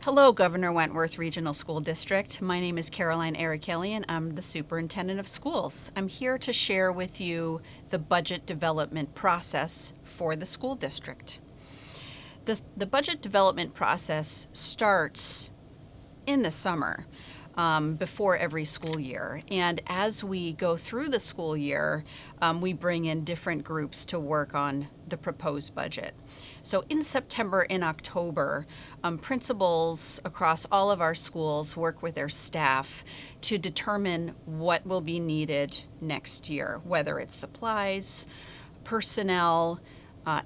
Hello, Governor Wentworth Regional School District. My name is Caroline Arikelian. I'm the Superintendent of Schools. I'm here to share with you the budget development process for the school district. The budget development process starts in the summer, before every school year. And as we go through the school year, we bring in different groups to work on the proposed budget. So in September and October, principals across all of our schools work with their staff to determine what will be needed next year, whether it's supplies, personnel,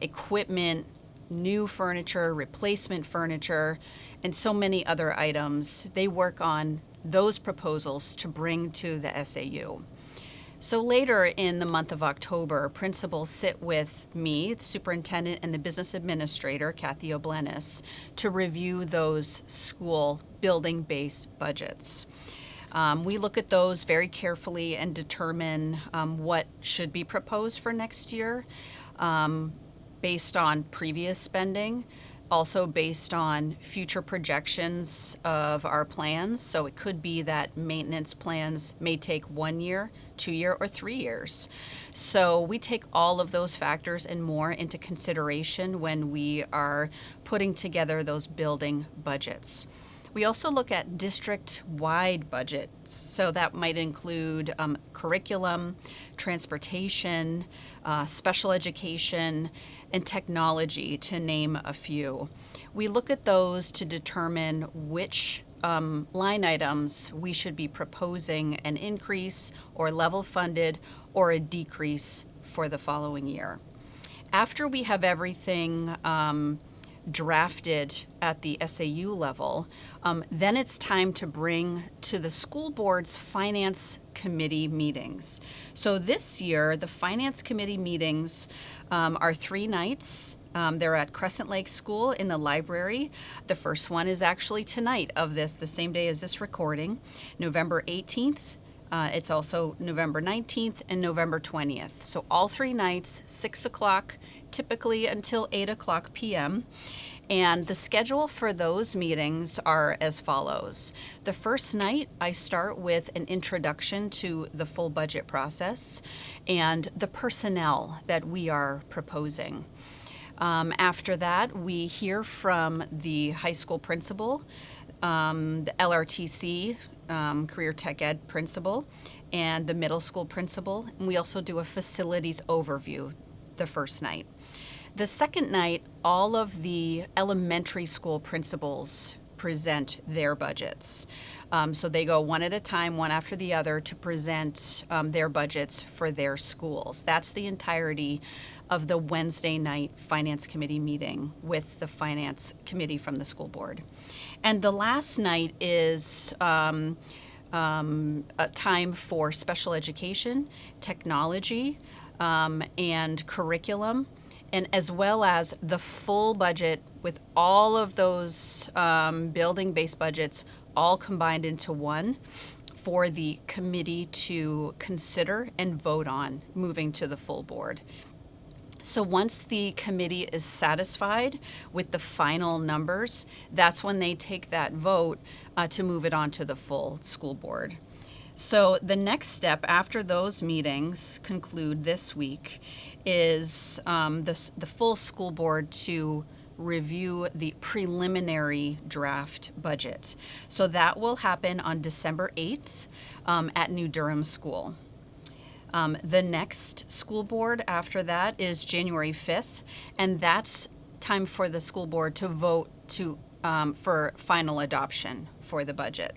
equipment, new furniture, replacement furniture, and so many other items. They work on those proposals to bring to the SAU. So later in the month of October, principals sit with me, the superintendent, and the business administrator, Kathy O'Blenis, to review those school building-based budgets. We look at those very carefully and determine what should be proposed for next year, based on previous spending, also based on future projections of our plans. So it could be that maintenance plans may take 1 year, 2 year, or 3 years. So we take all of those factors and more into consideration when we are putting together those building budgets. We also look at district-wide budgets, so that might include curriculum, transportation, special education, and technology, to name a few. We look at those to determine which line items we should be proposing an increase or level funded or a decrease for the following year. After we have everything drafted at the SAU level, then it's time to bring to the school board's finance committee meetings. So this year, the finance committee meetings are 3 nights. They're at Crescent Lake School in the library. The first one is actually tonight of this, the same day as this recording, November 18th. It's also November 19th and November 20th. So all 3 nights, 6 o'clock, typically until 8 o'clock p.m. And the schedule for those meetings are as follows. The first night, I start with an introduction to the full budget process and the personnel that we are proposing. After that, we hear from the high school principal, the LRTC, Career Tech Ed principal, and the middle school principal. And we also do a facilities overview the first night. The second night, all of the elementary school principals present their budgets. So they go one at a time, one after the other, to present their budgets for their schools. That's the entirety of the Wednesday night Finance Committee meeting with the Finance Committee from the school board. And the last night is a time for special education, technology, and curriculum, and as well as the full budget with all of those building-based budgets all combined into one for the committee to consider and vote on moving to the full board. So once the committee is satisfied with the final numbers, that's when they take that vote to move it on to the full school board. So the next step after those meetings conclude this week is the full school board to review the preliminary draft budget. So that will happen on December 8th at New Durham School. The next school board after that is January 5th, and that's time for the school board to vote for final adoption for the budget.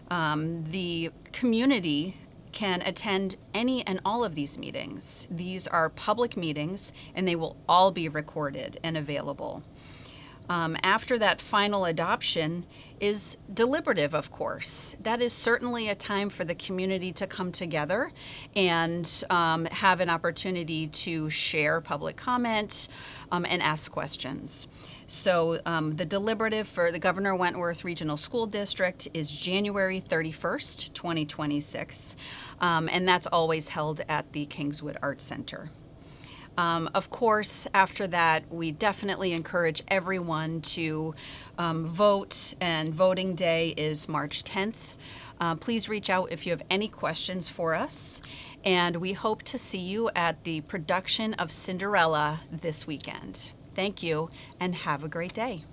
The community can attend any and all of these meetings. These are public meetings, and they will all be recorded and available. After that final adoption is deliberative, of course. That is certainly a time for the community to come together and have an opportunity to share public comment and ask questions. So the deliberative for the Governor Wentworth Regional School District is January 31st, 2026, and that's always held at the Kingswood Arts Center. Of course, after that, we definitely encourage everyone to vote, and voting day is March 10th. Please reach out if you have any questions for us, and we hope to see you at the production of Cinderella this weekend. Thank you, and have a great day.